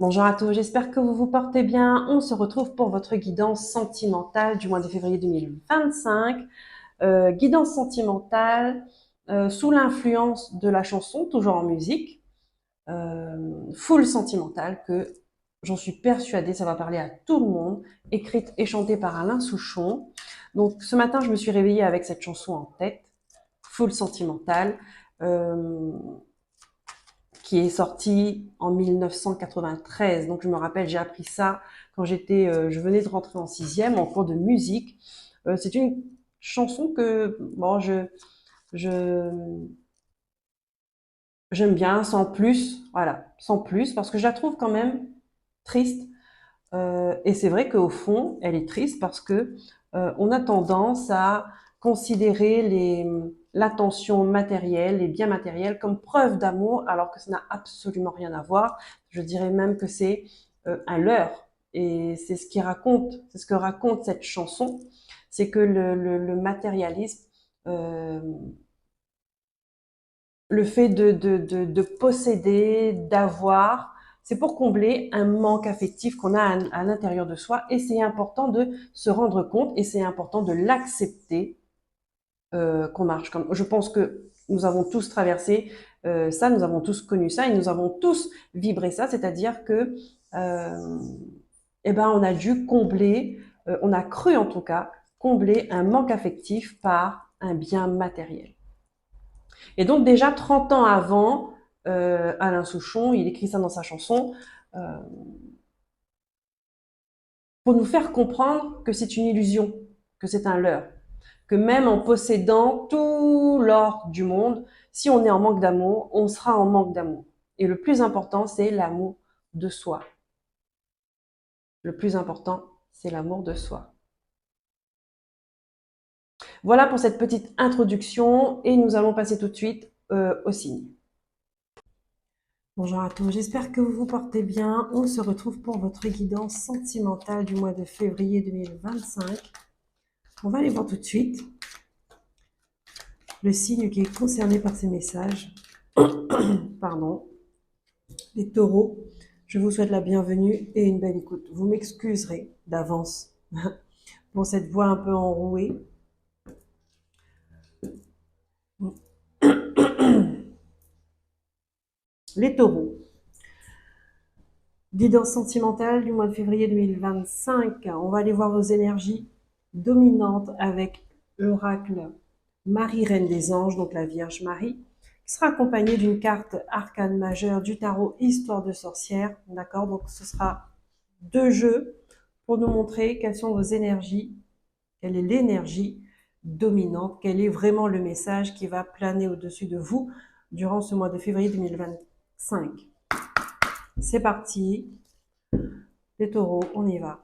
Bonjour à tous, j'espère que vous vous portez bien. On se retrouve pour votre guidance sentimentale du mois de février 2025. Guidance sentimentale sous l'influence de la chanson, toujours en musique, full sentimentale, que j'en suis persuadée, ça va parler à tout le monde, écrite et chantée par Alain Souchon. Donc ce matin, je me suis réveillée avec cette chanson en tête, full sentimentale. Euh, qui est sorti en 1993. Donc je me rappelle, j'ai appris ça quand je venais de rentrer en sixième en cours de musique. C'est une chanson que bon, je j'aime bien, sans plus, voilà, sans plus, parce que je la trouve quand même triste. Et c'est vrai qu'au fond, elle est triste parce que on a tendance à considérer l'attention matérielle, les biens matériels comme preuve d'amour, alors que ça n'a absolument rien à voir. Je dirais même que c'est un leurre. Et c'est ce que raconte cette chanson, c'est que le matérialisme, euh, le fait de posséder, d'avoir, c'est pour combler un manque affectif qu'on a à l'intérieur de soi. Et c'est important de se rendre compte et c'est important de l'accepter qu'on marche comme. Je pense que nous avons tous traversé ça, nous avons tous connu ça et nous avons tous vibré ça, c'est-à-dire que euh, eh ben, on a dû combler, on a cru en tout cas, combler un manque affectif par un bien matériel. Et donc déjà 30 ans avant, Alain Souchon, il écrit ça dans sa chanson, euh, pour nous faire comprendre que c'est une illusion, que c'est un leurre, que même en possédant tout l'or du monde, si on est en manque d'amour, on sera en manque d'amour. Et le plus important, c'est l'amour de soi. Le plus important, c'est l'amour de soi. Voilà pour cette petite introduction et nous allons passer tout de suite au signe. Bonjour à tous, j'espère que vous vous portez bien. On se retrouve pour votre guidance sentimentale du mois de février 2025. On va aller voir tout de suite le signe qui est concerné par ces messages. Pardon, les taureaux, je vous souhaite la bienvenue et une belle écoute. Vous m'excuserez d'avance pour cette voix un peu enrouée. Les taureaux, guidance sentimentale du mois de février 2025. On va aller voir vos énergies dominantes avec l'oracle Marie, Reine des Anges, donc la Vierge Marie, qui sera accompagnée d'une carte arcane majeure du tarot Histoire de sorcière. D'accord? Donc ce sera deux jeux pour nous montrer quelles sont vos énergies, quelle est l'énergie dominante, quel est vraiment le message qui va planer au-dessus de vous durant ce mois de février 2025. C'est parti, les taureaux, on y va.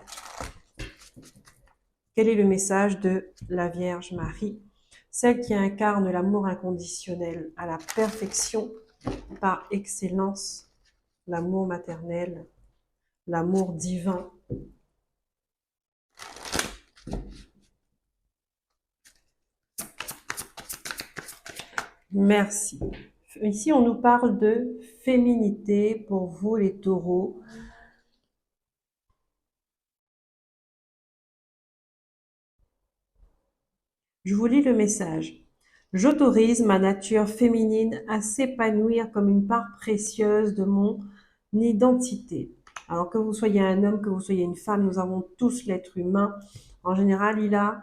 Quel est le message de la Vierge Marie, celle qui incarne l'amour inconditionnel à la perfection par excellence, l'amour maternel, l'amour divin. Merci. Ici, on nous parle de féminité pour vous, les taureaux. Je vous lis le message. J'autorise ma nature féminine à s'épanouir comme une part précieuse de mon identité. Alors que vous soyez un homme, que vous soyez une femme, nous avons tous l'être humain. En général, il a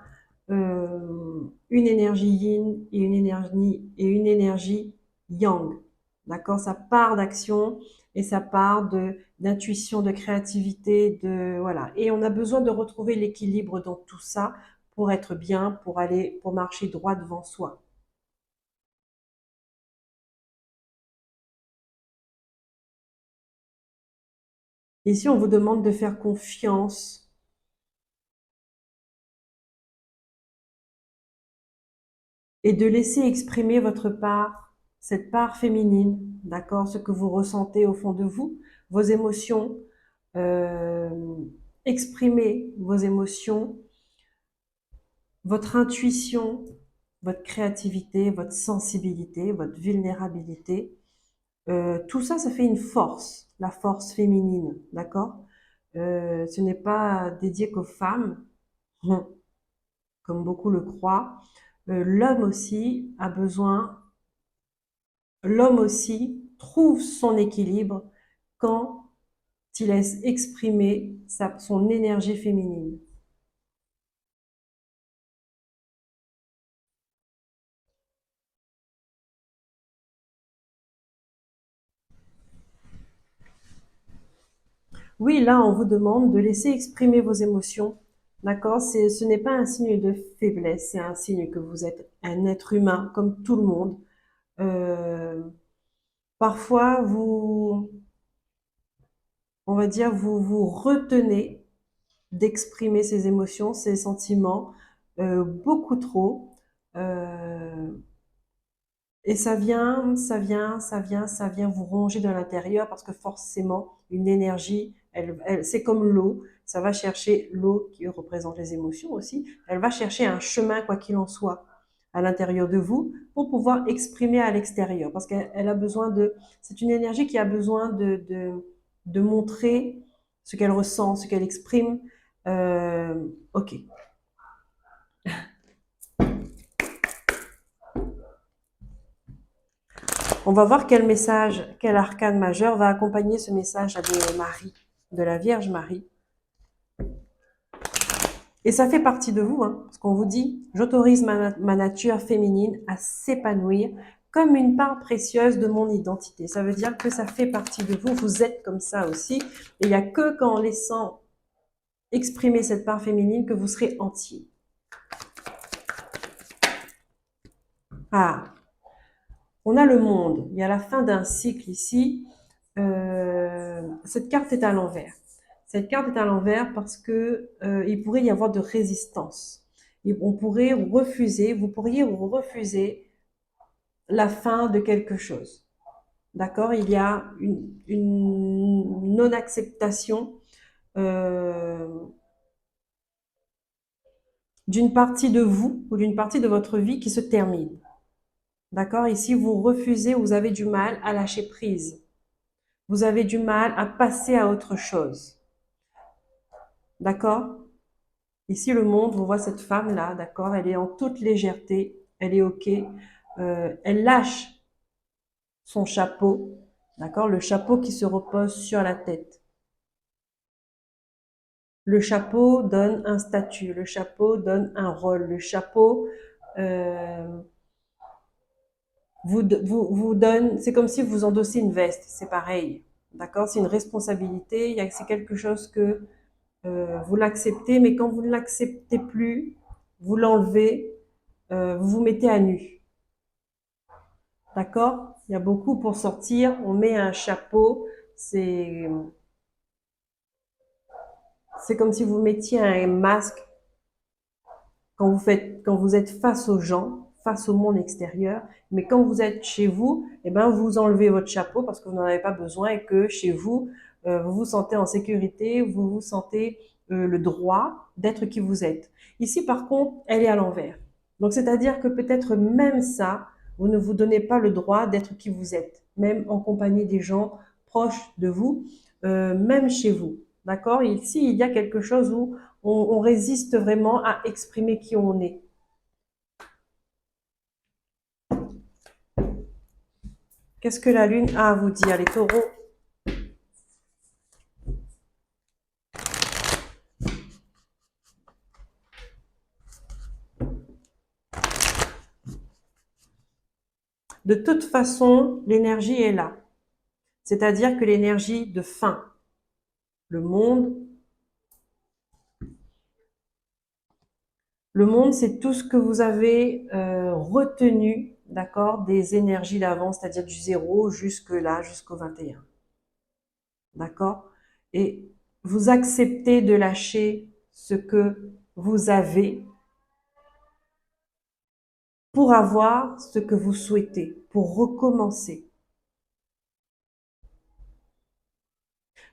une énergie yin et une énergie yang. D'accord? Ça part d'action et ça part d'intuition, de créativité, de voilà. Et on a besoin de retrouver l'équilibre dans tout ça pour être bien, pour marcher droit devant soi. Ici, on vous demande de faire confiance et de laisser exprimer votre part, cette part féminine, d'accord, ce que vous ressentez au fond de vous, vos émotions, euh, exprimer vos émotions, votre intuition, votre créativité, votre sensibilité, votre vulnérabilité. Tout ça, ça fait une force. la force féminine, d'accord? Ce n'est pas dédié qu'aux femmes, comme beaucoup le croient. L'homme aussi a besoin, l'homme aussi trouve son équilibre quand il laisse exprimer son énergie féminine. Oui, là, on vous demande de laisser exprimer vos émotions, d'accord? Ce n'est pas un signe de faiblesse, c'est un signe que vous êtes un être humain comme tout le monde. Euh, Parfois, on va dire, vous vous retenez d'exprimer ces émotions, ces sentiments, beaucoup trop. Euh, Et ça vient vous ronger de l'intérieur parce que forcément, une énergie, c'est comme l'eau, ça va chercher l'eau qui représente les émotions aussi, elle va chercher un chemin, quoi qu'il en soit, à l'intérieur de vous pour pouvoir exprimer à l'extérieur parce qu'elle a besoin c'est une énergie qui a besoin de montrer ce qu'elle ressent, ce qu'elle exprime. Ok. On va voir quel message, quel arcane majeur va accompagner ce message de Marie, de la Vierge Marie. Et ça fait partie de vous, hein, parce qu'on vous dit, j'autorise ma nature féminine à s'épanouir comme une part précieuse de mon identité. Ça veut dire que ça fait partie de vous, vous êtes comme ça aussi. Et il n'y a que qu'en laissant exprimer cette part féminine que vous serez entier. Ah, on a le monde, il y a la fin d'un cycle ici. Cette carte est à l'envers. Cette carte est à l'envers parce que il pourrait y avoir de résistance. On pourrait refuser, vous pourriez refuser la fin de quelque chose. D'accord? Il y a une non-acceptation euh, d'une partie de vous ou d'une partie de votre vie qui se termine. D'accord? Ici, vous refusez, vous avez du mal à lâcher prise. Vous avez du mal à passer à autre chose. D'accord? Ici, le monde, on voit cette femme-là, d'accord? Elle est en toute légèreté, elle est OK. Elle lâche son chapeau, d'accord? Le chapeau qui se repose sur la tête. Le chapeau donne un statut, le chapeau donne un rôle, le chapeau euh, vous donne, c'est comme si vous endossez une veste, c'est pareil, d'accord? C'est une responsabilité, c'est quelque chose que vous l'acceptez, mais quand vous ne l'acceptez plus, vous l'enlevez, vous vous mettez à nu. D'accord? Il y a beaucoup pour sortir, on met un chapeau, c'est c'est comme si vous mettiez un masque quand vous êtes face aux gens, face au monde extérieur, mais quand vous êtes chez vous, eh ben vous enlevez votre chapeau parce que vous n'en avez pas besoin et que chez vous, vous vous sentez en sécurité, vous vous sentez le droit d'être qui vous êtes. Ici, par contre, elle est à l'envers. Donc, c'est-à-dire que peut-être même ça, vous ne vous donnez pas le droit d'être qui vous êtes, même en compagnie des gens proches de vous, même chez vous. D'accord? Ici, il y a quelque chose où on résiste vraiment à exprimer qui on est. Qu'est-ce que la Lune a à vous dire, les taureaux? De toute façon, l'énergie est là. C'est-à-dire que l'énergie de fin, le monde, le monde, c'est tout ce que vous avez retenu, d'accord, des énergies d'avant, c'est-à-dire du zéro jusque là, jusqu'au 21. D'accord? Et vous acceptez de lâcher ce que vous avez pour avoir ce que vous souhaitez, pour recommencer.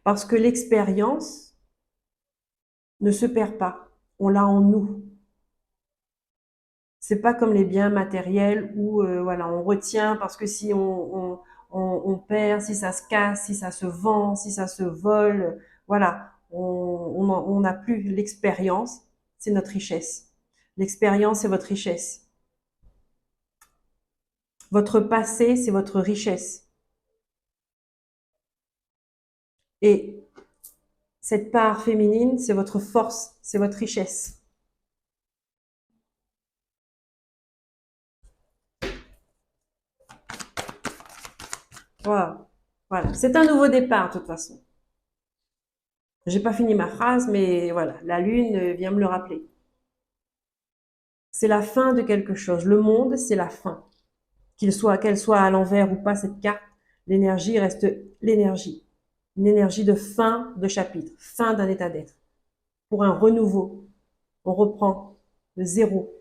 Parce que l'expérience ne se perd pas. On l'a en nous. C'est pas comme les biens matériels où voilà, on retient parce que si on perd, si ça se casse, si ça se vend, si ça se vole, voilà, on n'a plus l'expérience, c'est notre richesse. L'expérience, c'est votre richesse. Votre passé, c'est votre richesse. Et cette part féminine, c'est votre force, c'est votre richesse. Voilà. Voilà. C'est un nouveau départ, de toute façon. J'ai pas fini ma phrase, mais voilà. La lune vient me le rappeler. C'est la fin de quelque chose. Le monde, c'est la fin. Qu'elle soit à l'envers ou pas, cette carte, l'énergie reste l'énergie. Une énergie de fin de chapitre, fin d'un état d'être. Pour un renouveau. On reprend de zéro.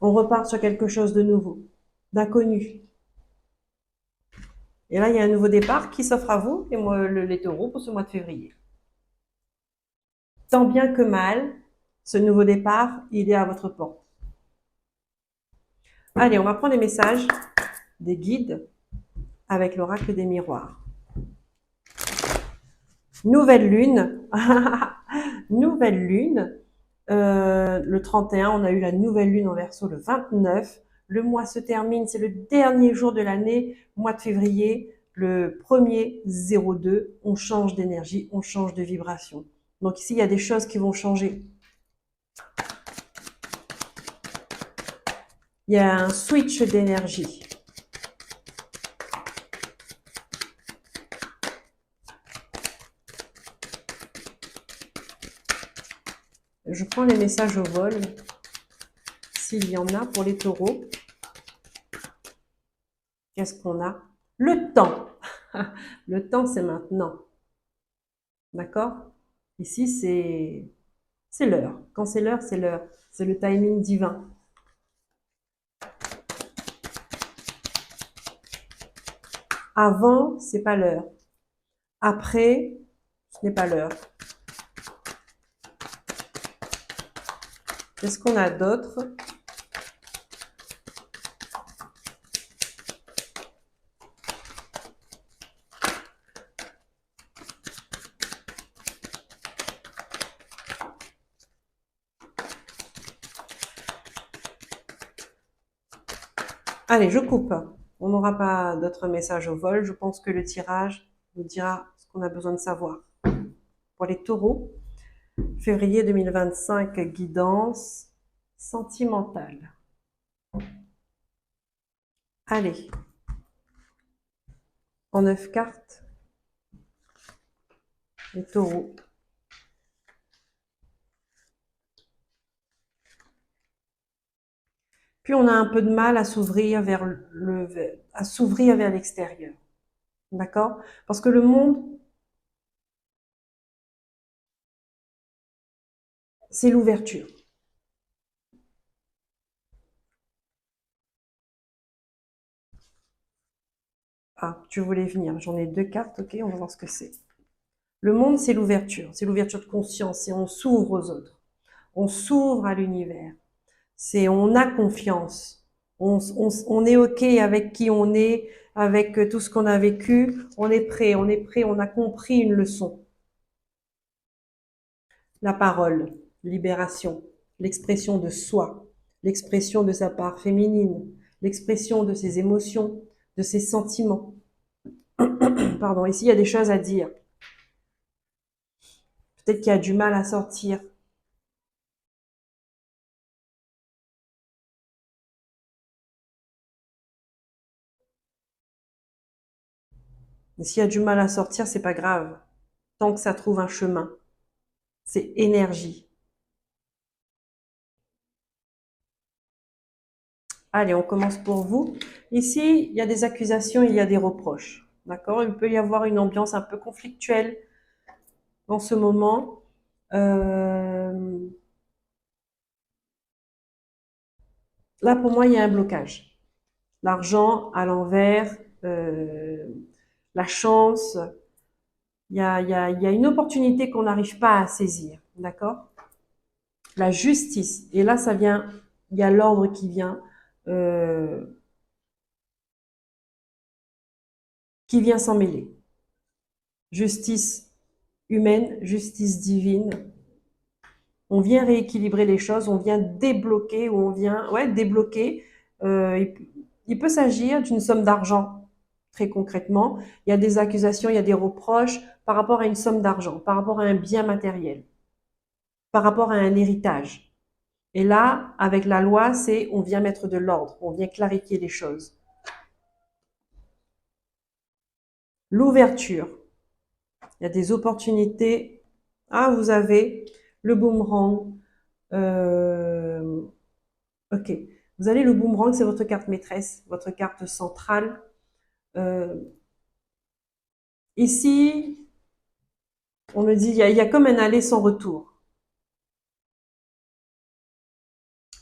On repart sur quelque chose de nouveau, d'inconnu. Et là, il y a un nouveau départ qui s'offre à vous, et moi, les taureaux, pour ce mois de février. Tant bien que mal, ce nouveau départ, il est à votre porte. Allez, on va prendre les messages des guides avec l'oracle des miroirs. Nouvelle lune. Nouvelle lune. Le 31, on a eu la nouvelle lune en Verseau le 29. Le mois se termine, c'est le dernier jour de l'année, mois de février, le 1er 02. On change d'énergie, on change de vibration. Donc ici, il y a des choses qui vont changer. Il y a un switch d'énergie. Je prends les messages au vol, s'il y en a pour les taureaux. Qu'est-ce qu'on a? Le temps. Le temps, c'est maintenant. D'accord? Ici, c'est l'heure. Quand c'est l'heure, c'est l'heure. C'est le timing divin. Avant, c'est pas l'heure. Après, ce n'est pas l'heure. Qu'est-ce qu'on a d'autre? Allez, je coupe. On n'aura pas d'autres messages au vol. Je pense que le tirage nous dira ce qu'on a besoin de savoir. Pour les taureaux, février 2025, guidance sentimentale. Allez, en 9 cartes, les taureaux. Puis on a un peu de mal à s'ouvrir vers l'extérieur. D'accord? Parce que le monde, c'est l'ouverture. Ah, tu voulais venir. J'en ai 2 cartes, ok, on va voir ce que c'est. Le monde, c'est l'ouverture de conscience, et on s'ouvre aux autres. On s'ouvre à l'univers. On a confiance. On est ok avec qui on est, avec tout ce qu'on a vécu. On est prêt, on a compris une leçon. La parole, libération, l'expression de soi, l'expression de sa part féminine, l'expression de ses émotions, de ses sentiments. Pardon, ici il y a des choses à dire. Peut-être qu'il y a du mal à sortir. Mais s'il y a du mal à sortir, c'est pas grave. Tant que ça trouve un chemin. C'est énergie. Allez, on commence pour vous. Ici, il y a des accusations, il y a des reproches. D'accord? Il peut y avoir une ambiance un peu conflictuelle en ce moment. Là, pour moi, il y a un blocage. L'argent à l'envers, euh, la chance, il y a une opportunité qu'on n'arrive pas à saisir. D'accord? la justice. Et là, ça vient, il y a l'ordre euh, qui vient s'en mêler. Justice humaine, justice divine. On vient rééquilibrer les choses, on vient débloquer, ou on vient, ouais, débloquer. Il peut s'agir d'une somme d'argent, très concrètement. Il y a des accusations, il y a des reproches par rapport à une somme d'argent, par rapport à un bien matériel, par rapport à un héritage. Et là, avec la loi, c'est on vient mettre de l'ordre, on vient clarifier les choses. L'ouverture. Il y a des opportunités. Ah, vous avez le boomerang. Euh, ok. Vous avez le boomerang, c'est votre carte maîtresse, votre carte centrale. Euh, ici, on me dit, il y a comme un aller sans retour.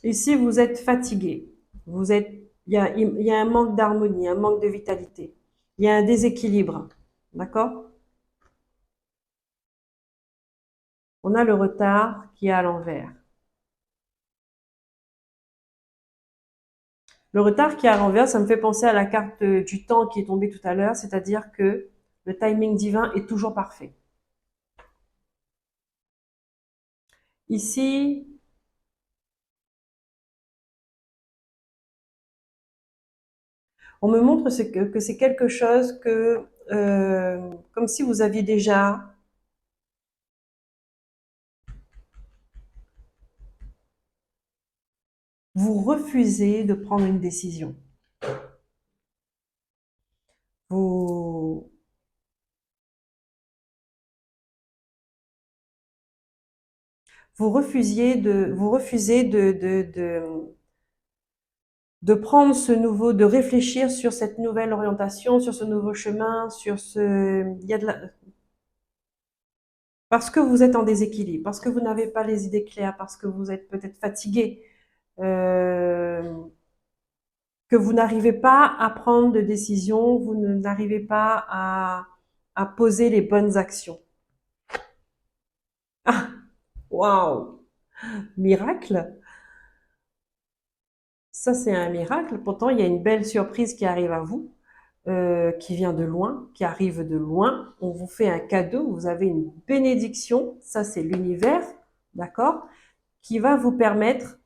Ici, vous êtes fatigué. Vous êtes, il y a un manque d'harmonie, un manque de vitalité. Il y a un déséquilibre. D'accord? On a le retard qui est à l'envers. Le retard qui est à l'envers, ça me fait penser à la carte du temps qui est tombée tout à l'heure, c'est-à-dire que le timing divin est toujours parfait. Ici, on me montre que c'est quelque chose comme si vous aviez déjà, vous refusez de prendre une décision. Vous, vous refusez de prendre ce nouveau, de réfléchir sur cette nouvelle orientation, sur ce nouveau chemin, il y a parce que vous êtes en déséquilibre, parce que vous n'avez pas les idées claires, parce que vous êtes peut-être fatigué, euh, que vous n'arrivez pas à prendre de décision, n'arrivez pas à poser les bonnes actions. Ah, waouh, miracle! Ça, c'est un miracle. Pourtant, il y a une belle surprise qui arrive à vous, qui vient de loin, qui arrive de loin. On vous fait un cadeau, vous avez une bénédiction. Ça, c'est l'univers, d'accord, qui va vous permettre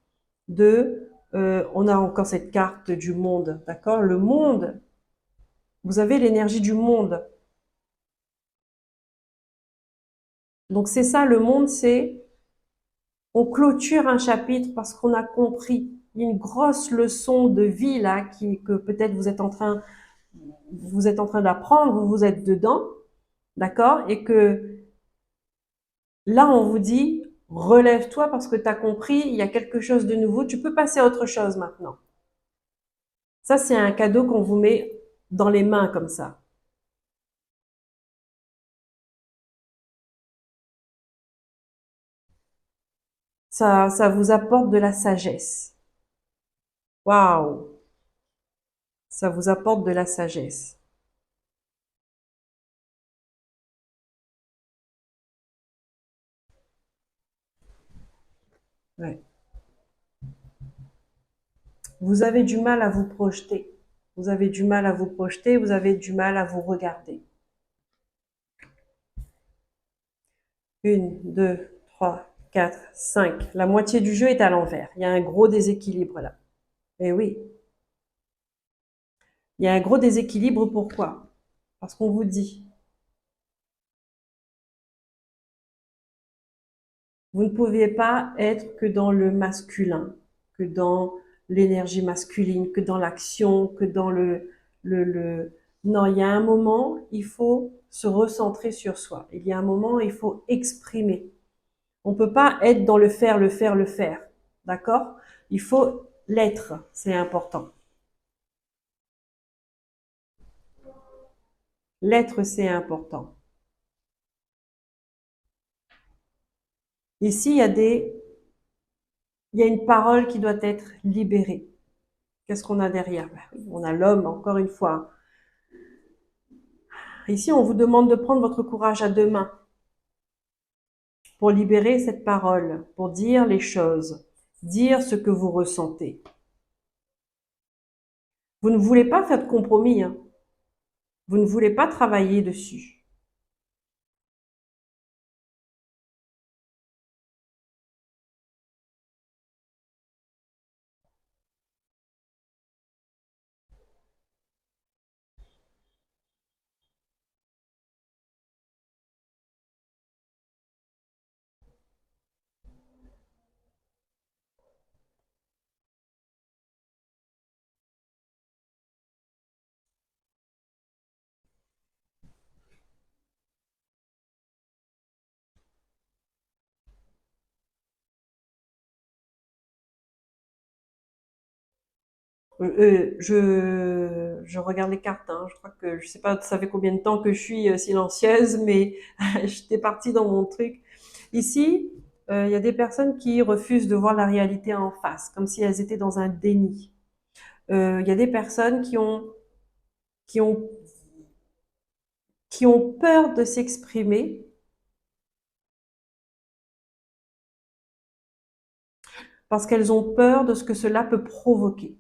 on a encore cette carte du monde, d'accord? Le monde, vous avez l'énergie du monde. Donc c'est ça, le monde, c'est on clôture un chapitre parce qu'on a compris. Il y a une grosse leçon de vie là que peut-être vous êtes en train d'apprendre, vous êtes dedans, d'accord? Et que là, on vous dit, relève-toi parce que tu as compris, il y a quelque chose de nouveau, tu peux passer à autre chose maintenant. Ça, c'est un cadeau qu'on vous met dans les mains comme ça. Ça vous apporte de la sagesse. Waouh! Ça vous apporte de la sagesse. Ouais. Vous avez du mal à vous projeter. Vous avez du mal à vous projeter, vous avez du mal à vous regarder. Une, deux, trois, quatre, cinq. La moitié du jeu est à l'envers. Il y a un gros déséquilibre là. Eh oui, il y a un gros déséquilibre. Pourquoi? Parce qu'on vous dit, vous ne pouvez pas être que dans le masculin, que dans l'énergie masculine, que dans l'action, que dans le... Non, il y a un moment, il faut se recentrer sur soi. Il y a un moment, il faut exprimer. On peut pas être dans le faire, le faire, le faire. D'accord? Il faut l'être, c'est important. L'être, c'est important. Ici, il y a une parole qui doit être libérée. Qu'est-ce qu'on a derrière? On a l'homme, encore une fois. Ici, on vous demande de prendre votre courage à deux mains. pour libérer cette parole, pour dire les choses, dire ce que vous ressentez. Vous ne voulez pas faire de compromis, hein. Vous ne voulez pas travailler dessus. Je regarde les cartes, hein. Je crois que je sais pas, ça fait combien de temps que je suis silencieuse, mais j'étais partie dans mon truc. Ici, il y a des personnes qui refusent de voir la réalité en face, comme si elles étaient dans un déni. Il y a des personnes qui ont, qui ont peur de s'exprimer parce qu'elles ont peur de ce que cela peut provoquer.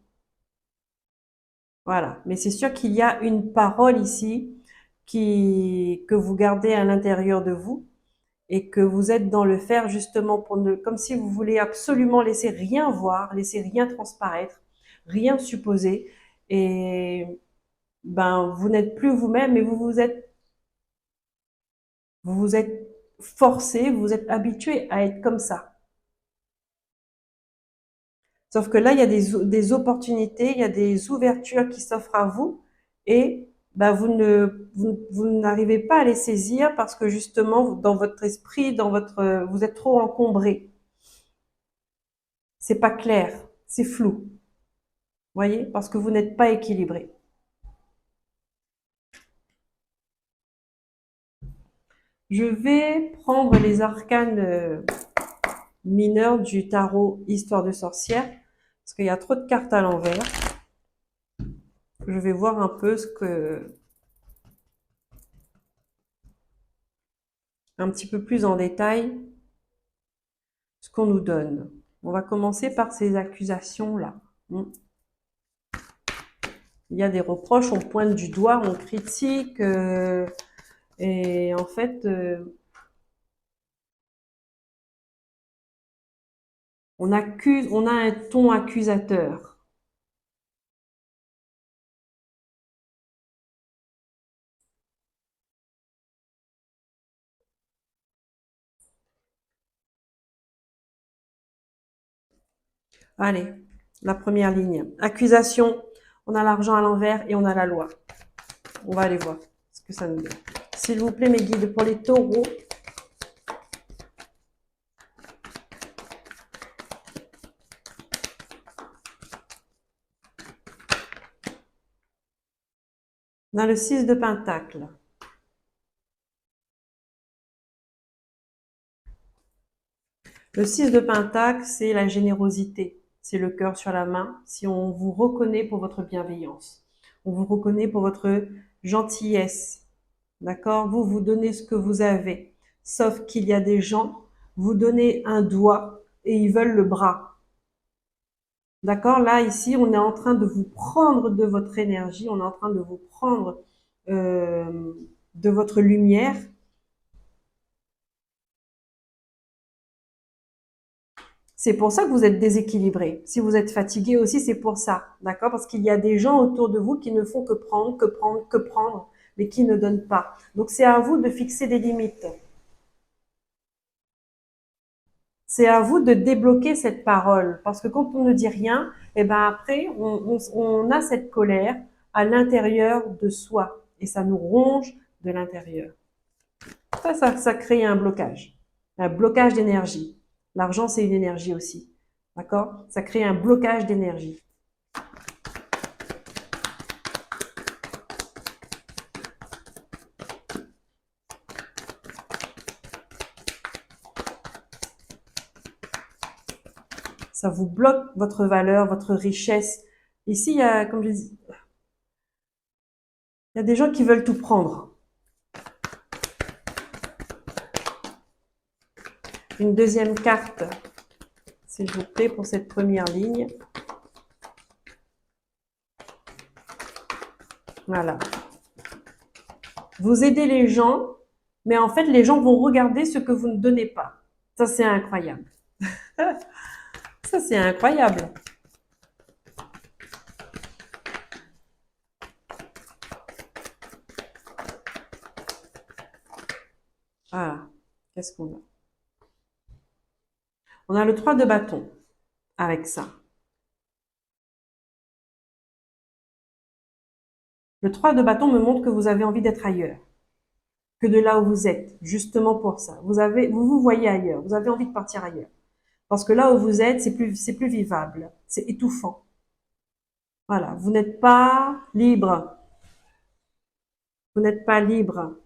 Voilà. Mais c'est sûr qu'il y a une parole ici que vous gardez à l'intérieur de vous et que vous êtes dans le faire justement pour ne, comme si vous voulez absolument laisser rien voir, laisser rien transparaître, rien supposer et ben vous n'êtes plus vous-même et vous vous êtes forcé, vous êtes habitué à être comme ça. Sauf que là, il y a des opportunités, il y a des ouvertures qui s'offrent à vous et bah, vous n'arrivez pas à les saisir parce que justement, dans votre esprit, vous êtes trop encombré. C'est pas clair, c'est flou. Voyez? Parce que vous n'êtes pas équilibré. Je vais prendre les arcanes mineurs du tarot Histoire de sorcière parce qu'il y a trop de cartes à l'envers. Je vais voir un peu un petit peu plus en détail ce qu'on nous donne. On va commencer par ces accusations-là. Il y a des reproches, on pointe du doigt, on critique, et en fait, on a un ton accusateur. Allez, la première ligne. Accusation, on a l'argent à l'envers et on a la loi. On va aller voir ce que ça nous donne. S'il vous plaît, mes guides, pour les taureaux. On a le 6 de Pentacle. Le 6 de Pentacle, c'est la générosité. C'est le cœur sur la main. Si on vous reconnaît pour votre bienveillance. On vous reconnaît pour votre gentillesse. D'accord? Vous, vous donnez ce que vous avez. Sauf qu'il y a des gens, vous donnez un doigt et ils veulent le bras. D'accord? Là, ici, on est en train de vous prendre de votre énergie. On est en train de vous prendre de votre lumière. C'est pour ça que vous êtes déséquilibré. Si vous êtes fatigué aussi, c'est pour ça. D'accord? Parce qu'il y a des gens autour de vous qui ne font que prendre, que prendre, que prendre, mais qui ne donnent pas. Donc, c'est à vous de fixer des limites. C'est à vous de débloquer cette parole. Parce que quand on ne dit rien, eh ben après, on a cette colère à l'intérieur de soi. Et ça nous ronge de l'intérieur. Ça crée un blocage d'énergie. L'argent, c'est une énergie aussi. D'accord? Ça crée un blocage d'énergie. Ça vous bloque votre valeur, votre richesse. Ici, il y a, comme je dis, il y a des gens qui veulent tout prendre. Une deuxième carte, s'il vous plaît, pour cette première ligne. Voilà. Vous aidez les gens, mais en fait, les gens vont regarder ce que vous ne donnez pas. Ça, c'est incroyable. Ça, c'est incroyable. Voilà. Qu'est-ce qu'on a? On a le 3 de bâton avec ça. Le 3 de bâton me montre que vous avez envie d'être ailleurs que de là où vous êtes, justement pour ça. Vous vous voyez ailleurs, vous avez envie de partir ailleurs. Parce que là où vous êtes, c'est plus vivable, c'est étouffant. Voilà, vous n'êtes pas libre, vous n'êtes pas libre.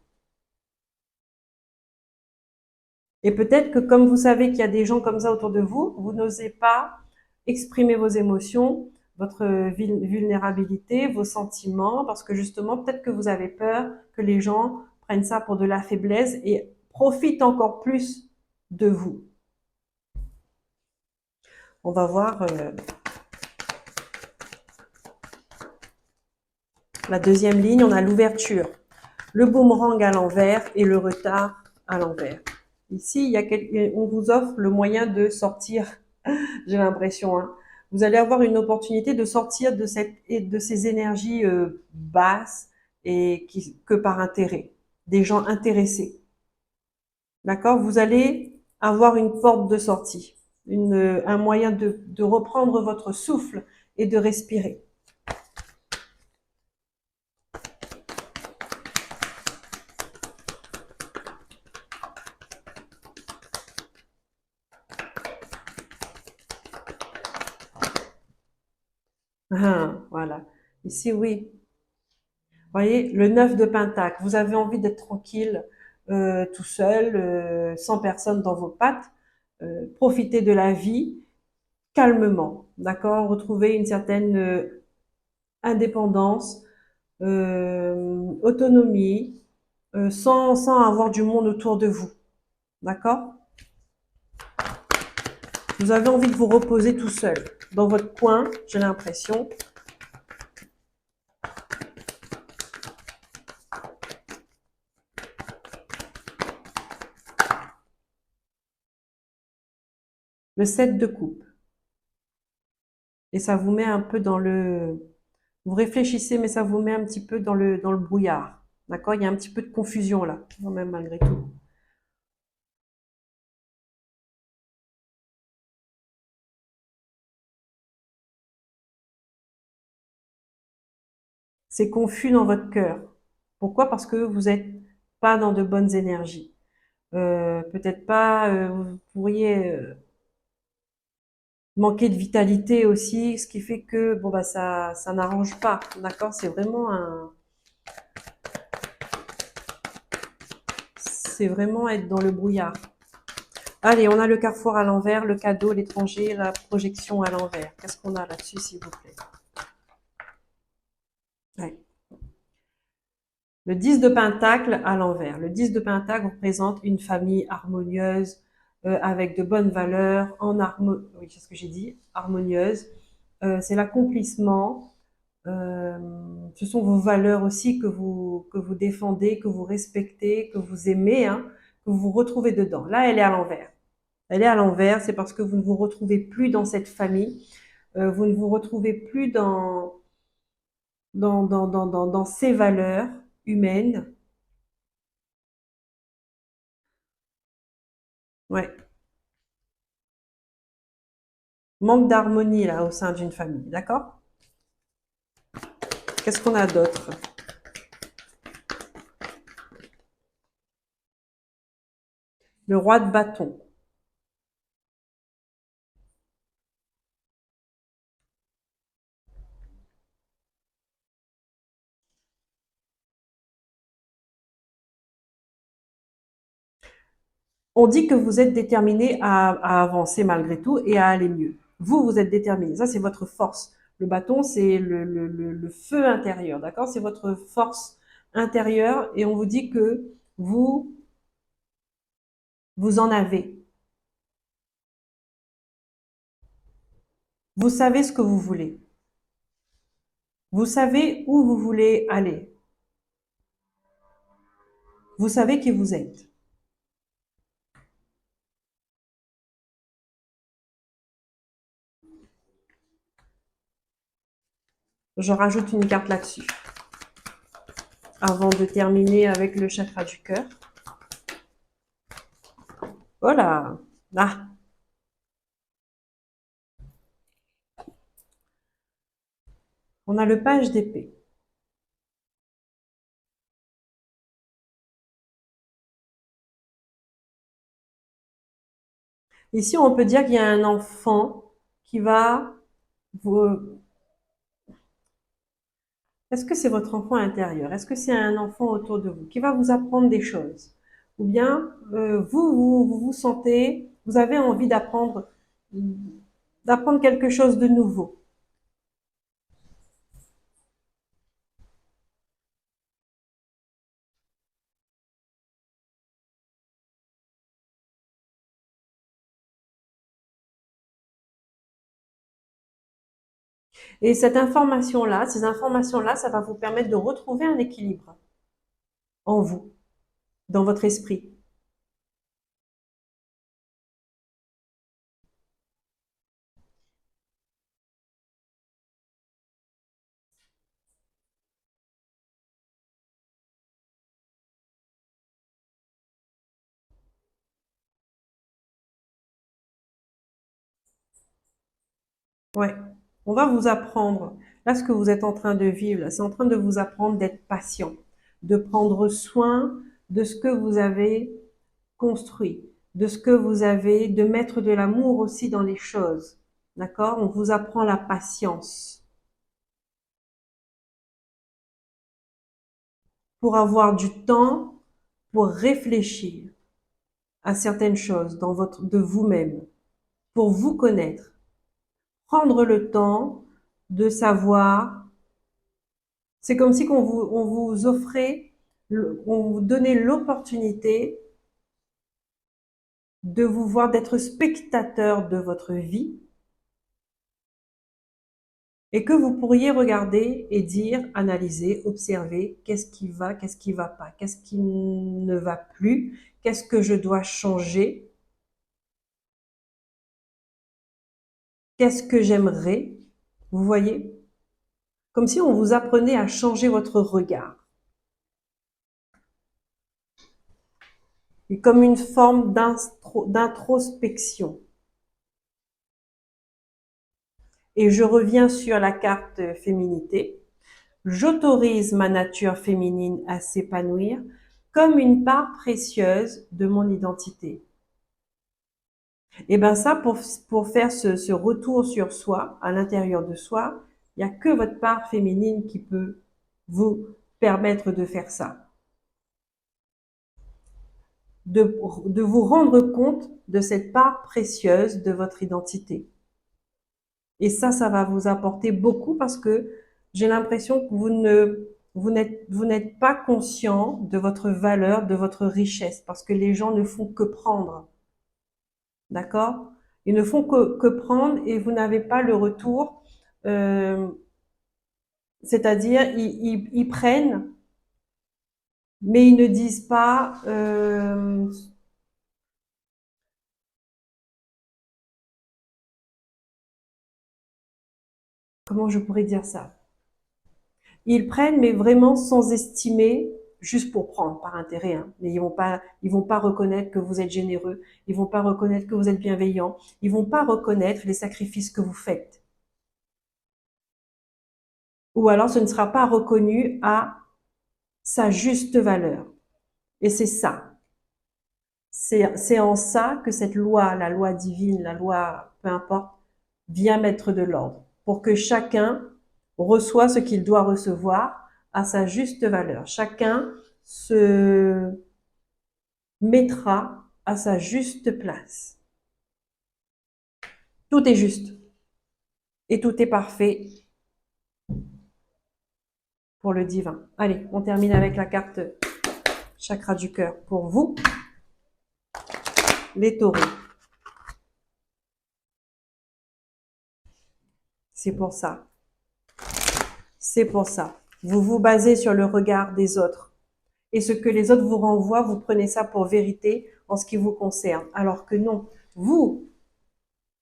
Et peut-être que comme vous savez qu'il y a des gens comme ça autour de vous, vous n'osez pas exprimer vos émotions, votre vulnérabilité, vos sentiments, parce que justement, peut-être que vous avez peur que les gens prennent ça pour de la faiblesse et profitent encore plus de vous. On va voir la deuxième ligne, on a l'ouverture, le boomerang à l'envers et le retard à l'envers. Ici, on vous offre le moyen de sortir, j'ai l'impression. Hein. Vous allez avoir une opportunité de sortir de ces énergies basses et que par intérêt, des gens intéressés. D'accord? Vous allez avoir une porte de sortie, un moyen de reprendre votre souffle et de respirer. Ah, voilà. Ici, oui. Vous voyez, le 9 de Pentacle, vous avez envie d'être tranquille, tout seul, sans personne dans vos pattes. Profitez de la vie calmement, d'accord? Retrouver une certaine indépendance, autonomie, sans avoir du monde autour de vous, d'accord? Vous avez envie de vous reposer tout seul, dans votre coin, j'ai l'impression. Le 7 de coupe. Et ça vous met un peu dans vous réfléchissez, mais ça vous met un petit peu dans le brouillard. D'accord? Il y a un petit peu de confusion là, quand même, malgré tout. C'est confus dans votre cœur. Pourquoi? Parce que vous n'êtes pas dans de bonnes énergies. Peut-être pas, vous pourriez manquer de vitalité aussi, ce qui fait que bon bah ça n'arrange pas. D'accord? C'est vraiment être dans le brouillard. Allez, on a le carrefour à l'envers, le cadeau, l'étranger, la projection à l'envers. Qu'est-ce qu'on a là-dessus, s'il vous plaît? Ouais. Le 10 de Pentacle à l'envers. Le 10 de Pentacle représente une famille harmonieuse, avec de bonnes valeurs, oui, c'est ce que j'ai dit, harmonieuse. C'est l'accomplissement. Ce sont vos valeurs aussi que vous défendez, que vous respectez, que vous aimez, hein, que vous vous retrouvez dedans. Là, elle est à l'envers. Elle est à l'envers, c'est parce que vous ne vous retrouvez plus dans cette famille, vous ne vous retrouvez plus dans ces valeurs humaines. Ouais. Manque d'harmonie là au sein d'une famille, d'accord? Qu'est-ce qu'on a d'autre? Le roi de bâton. On dit que vous êtes déterminé à avancer malgré tout et à aller mieux. Vous, vous êtes déterminé. Ça, c'est votre force. Le bâton, c'est le feu intérieur, d'accord? C'est votre force intérieure et on vous dit que vous, vous en avez. Vous savez ce que vous voulez. Vous savez où vous voulez aller. Vous savez qui vous êtes. Je rajoute une carte là-dessus avant de terminer avec le chakra du cœur. Voilà. Ah. On a le page d'épée. Ici, on peut dire qu'il y a un enfant qui va vous... Est-ce que c'est votre enfant intérieur? Est-ce que c'est un enfant autour de vous qui va vous apprendre des choses? Ou bien vous sentez, vous avez envie d'apprendre quelque chose de nouveau. Et cette information-là, ces informations-là, ça va vous permettre de retrouver un équilibre en vous, dans votre esprit. Ouais. On va vous apprendre. Là, ce que vous êtes en train de vivre, c'est en train de vous apprendre d'être patient, de prendre soin de ce que vous avez construit, de ce que vous avez, de mettre de l'amour aussi dans les choses. D'accord? On vous apprend la patience pour avoir du temps pour réfléchir à certaines choses de vous-même, pour vous connaître. Prendre le temps de savoir. C'est comme si on vous offrait, on vous donnait l'opportunité de vous voir, d'être spectateur de votre vie et que vous pourriez regarder et dire, analyser, observer qu'est-ce qui va pas, qu'est-ce qui ne va plus, qu'est-ce que je dois changer, qu'est-ce que j'aimerais, vous voyez? Comme si on vous apprenait à changer votre regard. Et comme une forme d'introspection. Et je reviens sur la carte féminité. J'autorise ma nature féminine à s'épanouir comme une part précieuse de mon identité. Et ben ça, pour faire ce retour sur soi, à l'intérieur de soi, il n'y a que votre part féminine qui peut vous permettre de faire ça. De vous rendre compte de cette part précieuse de votre identité. Et ça va vous apporter beaucoup parce que j'ai l'impression que vous n'êtes pas conscient de votre valeur, de votre richesse, parce que les gens ne font que prendre. D'accord? Ils ne font que prendre et vous n'avez pas le retour. Euh, C'est-à-dire, ils prennent, mais ils ne disent pas, comment je pourrais dire ça? Ils prennent, mais vraiment sans estimer, juste pour prendre par intérêt. Hein. Mais ils vont pas reconnaître que vous êtes généreux. Ils vont pas reconnaître que vous êtes bienveillant. Ils vont pas reconnaître les sacrifices que vous faites. Ou alors, ce ne sera pas reconnu à sa juste valeur. Et c'est ça. C'est en ça que cette loi, la loi divine, la loi, peu importe, vient mettre de l'ordre. Pour que chacun reçoit ce qu'il doit recevoir à sa juste valeur. Chacun se mettra à sa juste place. Tout est juste et tout est parfait pour le divin. Allez, on termine avec la carte chakra du cœur pour vous, les taureaux. C'est pour ça. C'est pour ça. Vous vous basez sur le regard des autres. Et ce que les autres vous renvoient, vous prenez ça pour vérité en ce qui vous concerne. Alors que non, vous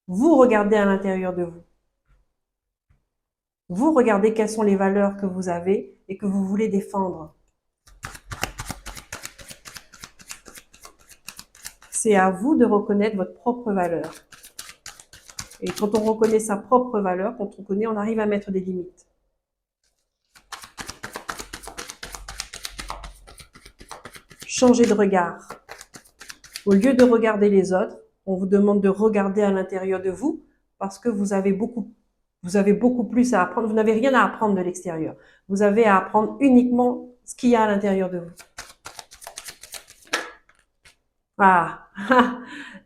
regardez à l'intérieur de vous. Vous regardez quelles sont les valeurs que vous avez et que vous voulez défendre. C'est à vous de reconnaître votre propre valeur. Et quand on reconnaît sa propre valeur, quand on connaît, on arrive à mettre des limites. Changez de regard. Au lieu de regarder les autres, on vous demande de regarder à l'intérieur de vous parce que vous avez beaucoup plus à apprendre. Vous n'avez rien à apprendre de l'extérieur. Vous avez à apprendre uniquement ce qu'il y a à l'intérieur de vous. Ah,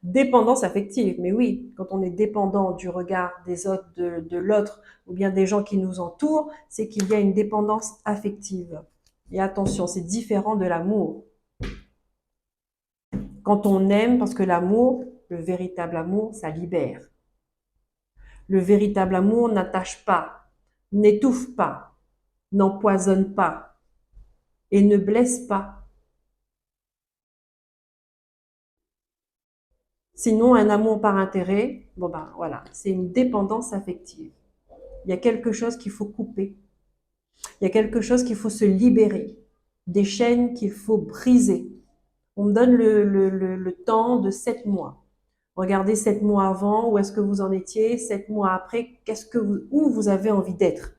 dépendance affective. Mais oui, quand on est dépendant du regard des autres, de l'autre, ou bien des gens qui nous entourent, c'est qu'il y a une dépendance affective. Et attention, c'est différent de l'amour. Quand on aime, parce que l'amour, le véritable amour, ça libère. Le véritable amour n'attache pas, n'étouffe pas, n'empoisonne pas et ne blesse pas. Sinon, un amour par intérêt, bon ben voilà, c'est une dépendance affective. Il y a quelque chose qu'il faut couper. Il y a quelque chose qu'il faut se libérer. Des chaînes qu'il faut briser. On me donne le temps de 7 mois. Regardez 7 mois avant, où est-ce que vous en étiez, 7 mois après, où vous avez envie d'être.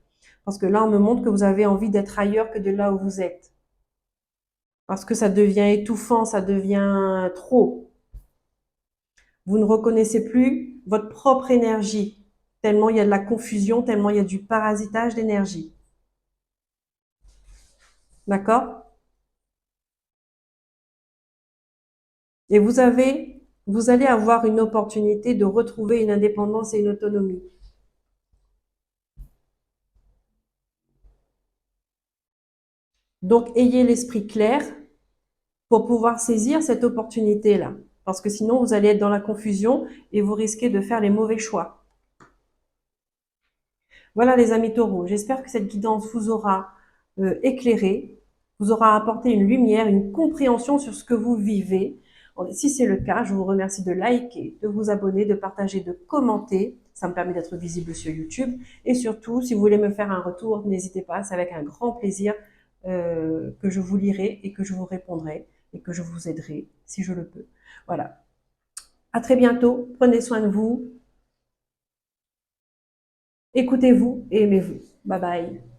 Parce que là, on me montre que vous avez envie d'être ailleurs que de là où vous êtes. Parce que ça devient étouffant, ça devient trop. Vous ne reconnaissez plus votre propre énergie, tellement il y a de la confusion, tellement il y a du parasitage d'énergie. D'accord? Et vous allez avoir une opportunité de retrouver une indépendance et une autonomie. Donc, ayez l'esprit clair pour pouvoir saisir cette opportunité-là. Parce que sinon, vous allez être dans la confusion et vous risquez de faire les mauvais choix. Voilà les amis taureaux, j'espère que cette guidance vous aura éclairé, vous aura apporté une lumière, une compréhension sur ce que vous vivez. Si c'est le cas, je vous remercie de liker, de vous abonner, de partager, de commenter. Ça me permet d'être visible sur YouTube. Et surtout, si vous voulez me faire un retour, n'hésitez pas, c'est avec un grand plaisir que je vous lirai et que je vous répondrai et que je vous aiderai si je le peux. Voilà. À très bientôt. Prenez soin de vous. Écoutez-vous et aimez-vous. Bye bye.